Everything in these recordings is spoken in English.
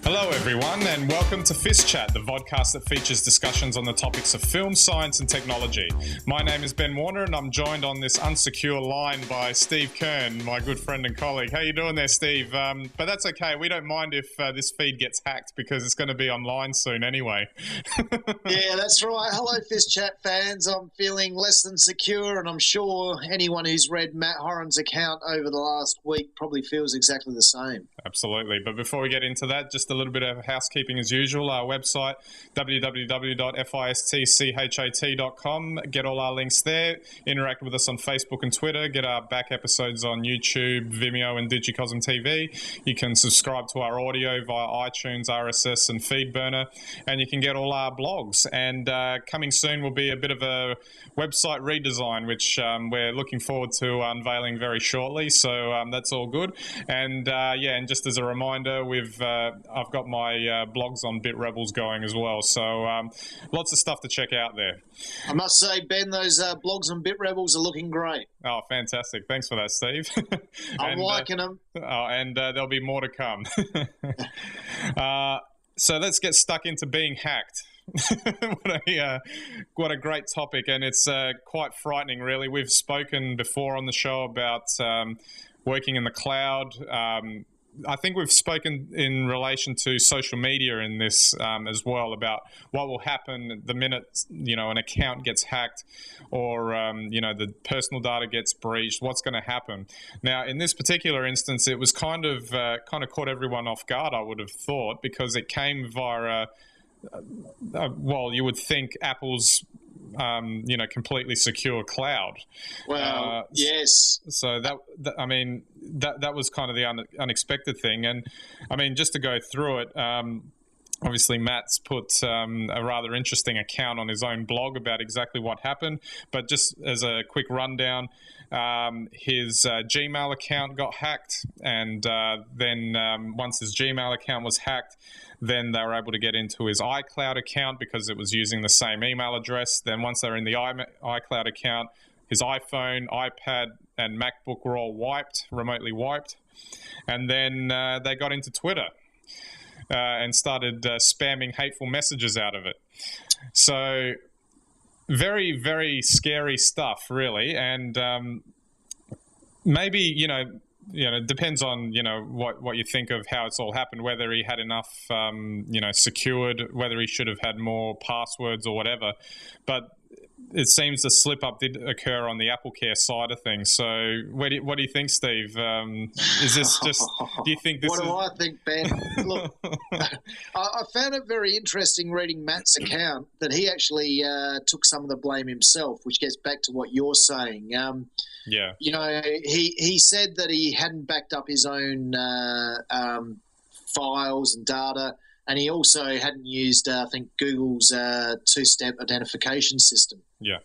Hello everyone and welcome to FiST Chat, the vodcast that features discussions on the topics of film, science and technology. My name is Ben Warner and I'm joined on this unsecure line by Steve Kern, my good friend and colleague. How you doing there, Steve? But that's okay, we don't mind if this feed gets hacked because it's going to be online soon anyway. Yeah, that's right. Hello FiST Chat fans. I'm feeling less than secure and I'm sure anyone who's read Matt Horan's account over the last week probably feels exactly the same. Absolutely. But before we get into that, just a little bit of housekeeping as usual. Our website, www.fistchat.com. Get all our links there. Interact with us on Facebook and Twitter. Get our back episodes on YouTube, Vimeo and Digicosm TV. You can subscribe to our audio via iTunes, RSS and FeedBurner. And you can get all our blogs. And coming soon will be a bit of a website redesign, which we're looking forward to unveiling very shortly. So that's all good. And and just as a reminder, I've got my blogs on Bit Rebels going as well. So lots of stuff to check out there. I must say, Ben, those blogs on Bit Rebels are looking great. Oh, fantastic. Thanks for that, Steve. I'm liking them. And there'll be more to come. So let's get stuck into being hacked. What a great topic, and it's quite frightening, really. We've spoken before on the show about working in the cloud. I think we've spoken in relation to social media in this as well, about what will happen the minute an account gets hacked or the personal data gets breached. What's going to happen? Now, in this particular instance, it was kind of caught everyone off guard, I would have thought, because it came via you would think Apple's completely secure cloud. Well, yes. So that was kind of the unexpected thing. And I mean, just to go through it, obviously Matt's put a rather interesting account on his own blog about exactly what happened. But just as a quick rundown, his Gmail account got hacked, and then once his Gmail account was hacked, then they were able to get into his iCloud account because it was using the same email address. Then once they're in the iCloud account, his iPhone, iPad, and MacBook were all remotely wiped. And then they got into Twitter and started spamming hateful messages out of it. So very, very scary stuff, really. And maybe, it depends on, what you think of how it's all happened, whether he had enough, secured, whether he should have had more passwords or whatever. But it seems the slip up did occur on the AppleCare side of things. So what do you think, Steve? Is this just, do you think this What do I think, Ben? Look, I found it very interesting reading Matt's account that he actually took some of the blame himself, which gets back to what you're saying. Yeah. He said that he hadn't backed up his own files and data, and he also hadn't used, I think, Google's two-step identification system. Yeah.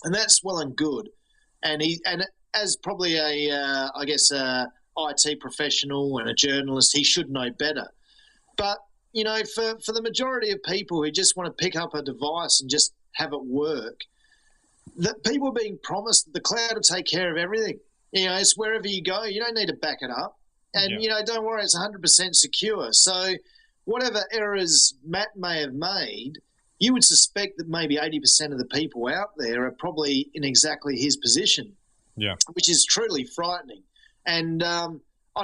And that's well and good. And as probably a IT professional and a journalist, he should know better. But, for the majority of people who just want to pick up a device and just have it work, that people are being promised that the cloud will take care of everything. It's wherever you go. You don't need to back it up. And, don't worry, it's 100% secure. So whatever errors Matt may have made, you would suspect that maybe 80% of the people out there are probably in exactly his position, which is truly frightening. And I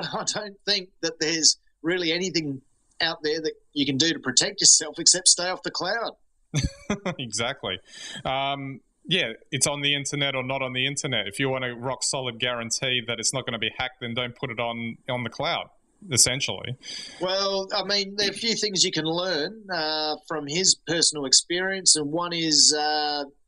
don't think that there's really anything out there that you can do to protect yourself except stay off the cloud. Exactly. It's on the internet or not on the internet. If you want a rock solid guarantee that it's not going to be hacked, then don't put it on the cloud, essentially. Well, I mean, there are a few things you can learn from his personal experience, and one is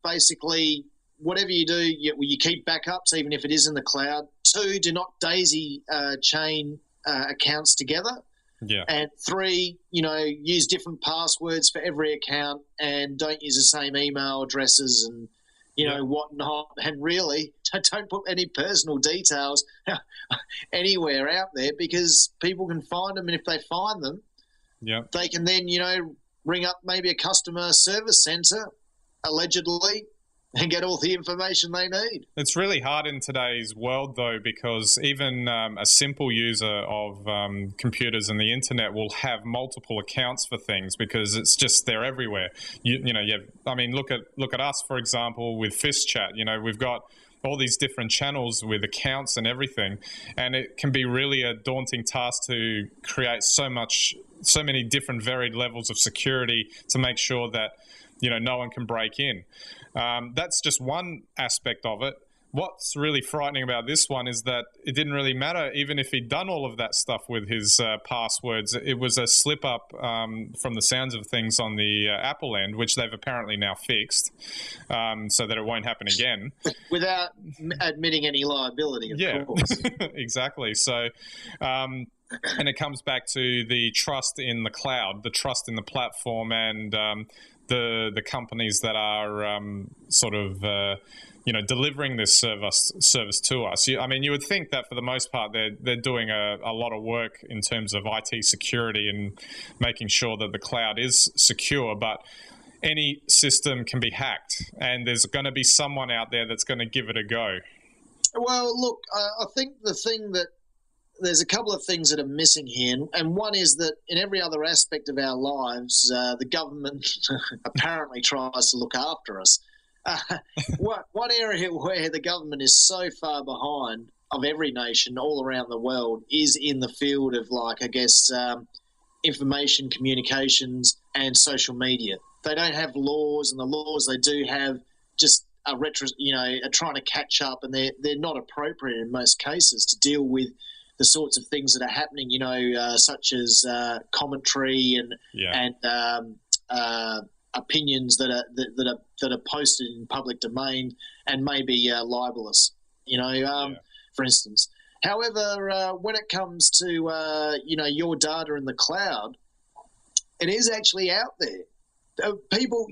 basically whatever you do, you keep backups, even if it is in the cloud. 2, do not daisy chain accounts together. Yeah. And 3, use different passwords for every account, and don't use the same email addresses and whatnot. And really, don't put any personal details anywhere out there, because people can find them, and if they find them, they can then ring up maybe a customer service center, allegedly, and get all the information they need. It's really hard in today's world, though, because even a simple user of computers and the internet will have multiple accounts for things because it's just they're everywhere. Look at us, for example, with FiST chat. We've got all these different channels with accounts and everything, and it can be really a daunting task to create so many different varied levels of security to make sure that no one can break in. That's just one aspect of it. What's really frightening about this one is that it didn't really matter, even if he'd done all of that stuff with his passwords. It was a slip up from the sounds of things on the Apple end, which they've apparently now fixed, so that it won't happen again. Without admitting any liability, of course. Exactly. So, and it comes back to the trust in the cloud, the trust in the platform, and the companies that are delivering this service to us. You would think that for the most part they're doing a lot of work in terms of IT security and making sure that the cloud is secure, but any system can be hacked, and there's going to be someone out there that's going to give it a go. Well, look, I think there's a couple of things that are missing here, and one is that in every other aspect of our lives, the government apparently tries to look after us. One area where the government is so far behind of every nation all around the world is in the field of, information communications and social media. They don't have laws, and the laws they do have just are trying to catch up, and they're not appropriate in most cases to deal with the sorts of things that are happening, such as commentary and opinions that are posted in public domain and may be libelous, for instance. However, when it comes to your data in the cloud, it is actually out there. People,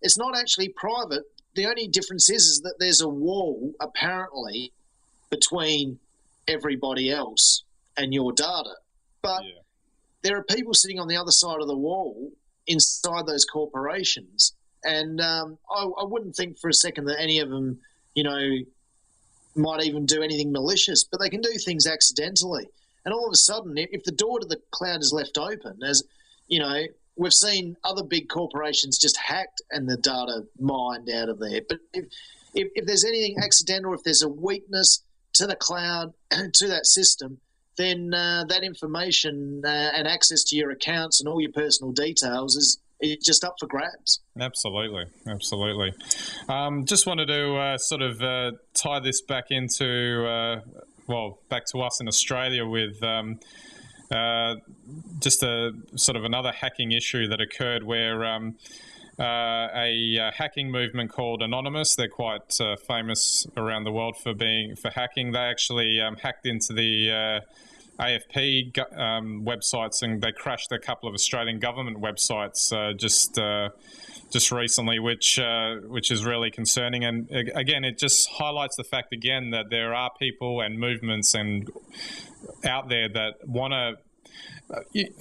it's not actually private. The only difference is that there's a wall apparently between everybody else and your data, but there are people sitting on the other side of the wall inside those corporations, and I wouldn't think for a second that any of them might even do anything malicious, but they can do things accidentally, and all of a sudden if the door to the cloud is left open, as we've seen other big corporations just hacked and the data mined out of there. But if there's anything accidental, if there's a weakness to the cloud, to that system, then that information and access to your accounts and all your personal details is just up for grabs. Absolutely. Just wanted to tie this back into, back to us in Australia with just a sort of another hacking issue that occurred where a hacking movement called Anonymous, they're quite famous around the world for hacking. They actually hacked into the AFP websites, and they crashed a couple of Australian government websites just recently, which is really concerning. And again, it just highlights the fact again that there are people and movements and out there that want to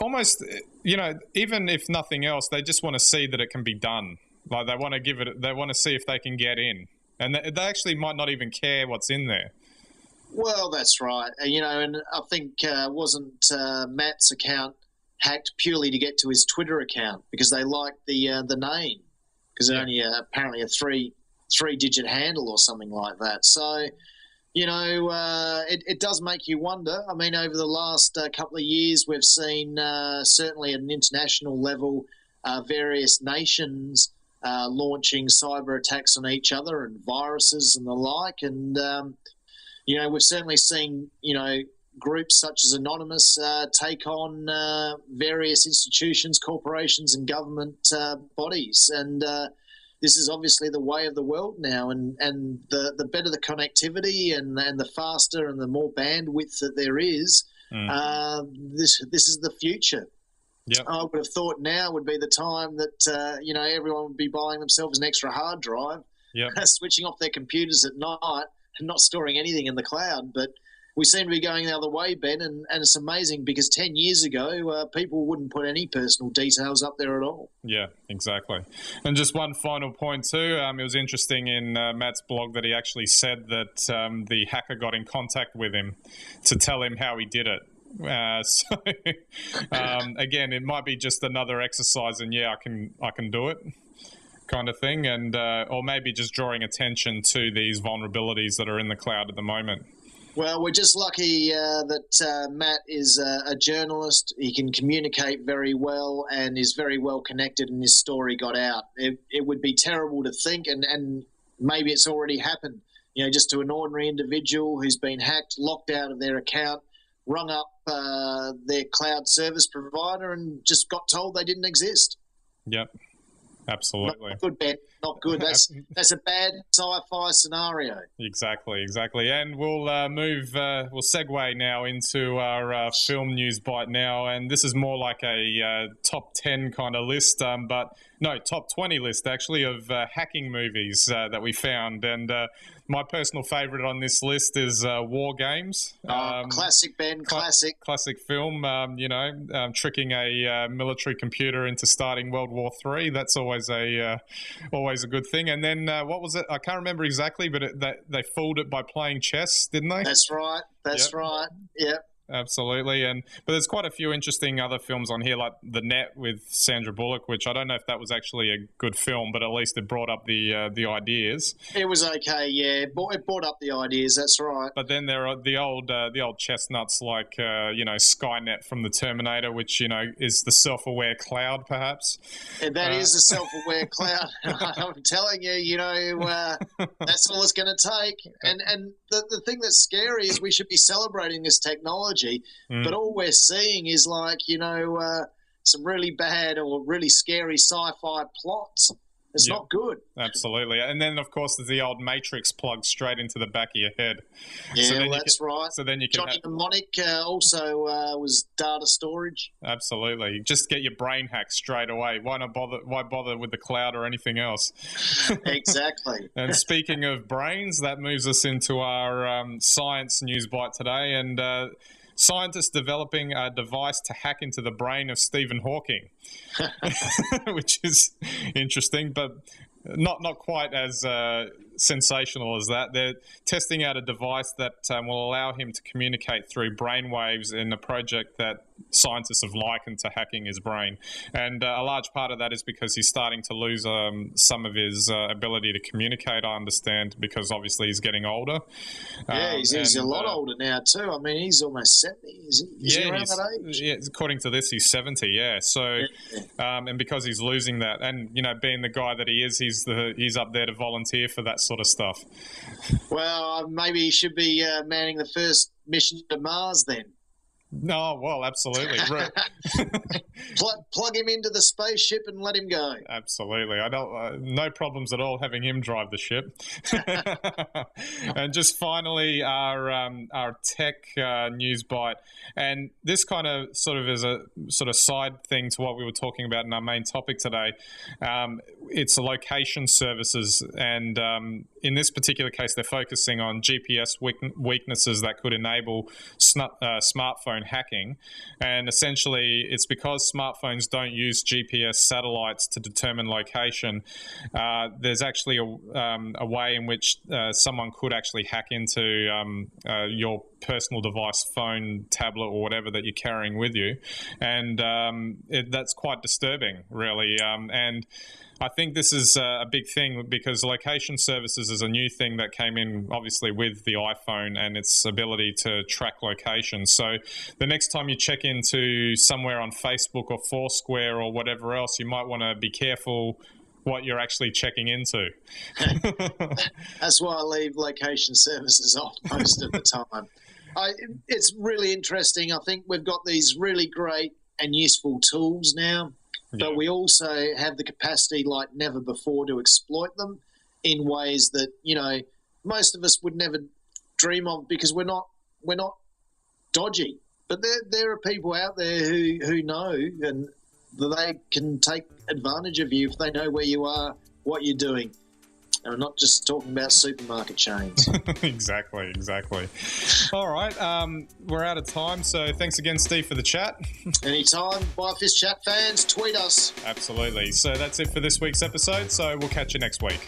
almost, even if nothing else, they just want to see that it can be done. Like they want to see if they can get in, and they actually might not even care what's in there. Well, that's right. And I think wasn't Matt's account hacked purely to get to his Twitter account because they liked the name, because it's only apparently a three-digit handle or something like that. So, it does make you wonder. I mean, over the last couple of years, we've seen certainly at an international level various nations launching cyber attacks on each other and viruses and the like. And, we've certainly seen, groups such as Anonymous take on various institutions, corporations and government bodies. And this is obviously the way of the world now. And the better the connectivity and the faster and the more bandwidth that there is, this is the future. Yep. I would have thought now would be the time that, everyone would be buying themselves an extra hard drive, switching off their computers at night and not storing anything in the cloud. But we seem to be going the other way, Ben, and it's amazing because 10 years ago, people wouldn't put any personal details up there at all. Yeah, exactly. And just one final point too, it was interesting in Matt's blog that he actually said that the hacker got in contact with him to tell him how he did it. So again, it might be just another exercise in, I can do it kind of thing, and or maybe just drawing attention to these vulnerabilities that are in the cloud at the moment. Well, we're just lucky that Matt is a journalist. He can communicate very well and is very well connected, and his story got out. It would be terrible to think, and maybe it's already happened, just to an ordinary individual who's been hacked, locked out of their account, rung up their cloud service provider and just got told they didn't exist. Yep. Absolutely. Not good, Ben. Not good. That's a bad sci-fi scenario. Exactly. And we'll we'll segue now into our film news bite now, and this is more like a top 10 kind of list, but no, top 20 list actually of hacking movies that we found, and my personal favourite on this list is War Games. Classic, Ben. Classic film. Tricking a military computer into starting World War III. That's always a good thing. And then what was it? I can't remember exactly, but they fooled it by playing chess, didn't they? That's right. Right. Yep. Absolutely, but there's quite a few interesting other films on here, like The Net with Sandra Bullock, which I don't know if that was actually a good film, but at least it brought up the ideas. It was okay, yeah. It brought up the ideas. That's right. But then there are the old chestnuts like Skynet from the Terminator, which is the self-aware cloud, perhaps. And that is a self-aware cloud. I'm telling you, that's all it's going to take. And the thing that's scary is we should be celebrating this technology. But all we're seeing is some really bad or really scary sci-fi plots. It's not good. Absolutely. And then, of course, there's the old Matrix plugged straight into the back of your head. Yeah, that's right. So then you can Johnny Mnemonic also was data storage. Absolutely. Just get your brain hacked straight away. Why bother with the cloud or anything else? Exactly. And speaking of brains, that moves us into our science news bite today. And scientists developing a device to hack into the brain of Stephen Hawking, which is interesting, but not quite as sensational as that. They're testing out a device that will allow him to communicate through brainwaves in a project that scientists have likened to hacking his brain. And a large part of that is because he's starting to lose some of his ability to communicate, I understand, because obviously he's getting older. Yeah, he's a lot older now too. I mean, he's almost 70, is he? Is he around that age? Yeah, according to this, he's 70, yeah. So, and because he's losing that, and, being the guy that he is, he's up there to volunteer for that sort of stuff. Well, maybe he should be manning the first mission to Mars then. No, well, absolutely. Plug him into the spaceship and let him go. Absolutely. I don't. No problems at all having him drive the ship. And just finally, our tech news bite, and this kind of sort of is a sort of side thing to what we were talking about in our main topic today. It's location services, and in this particular case, they're focusing on GPS weaknesses that could enable smartphone hacking. And essentially, it's because smartphones don't use GPS satellites to determine location. There's actually a way in which someone could actually hack into your personal device, phone, tablet, or whatever that you're carrying with you. And that's quite disturbing, really. And I think this is a big thing because location services is a new thing that came in, obviously, with the iPhone and its ability to track location. So the next time you check into somewhere on Facebook or Foursquare or whatever else, you might want to be careful what you're actually checking into. That's why I leave location services off most of the time. It's really interesting. I think we've got these really great and useful tools now. But we also have the capacity like never before to exploit them in ways that, most of us would never dream of because we're not dodgy. But there are people out there who know, and they can take advantage of you if they know where you are, what you're doing. And I'm not just talking about supermarket chains. Exactly. All right, we're out of time, so thanks again, Steve, for the chat. Anytime. Bye, FiST Chat fans. Tweet us. Absolutely. So that's it for this week's episode, so we'll catch you next week.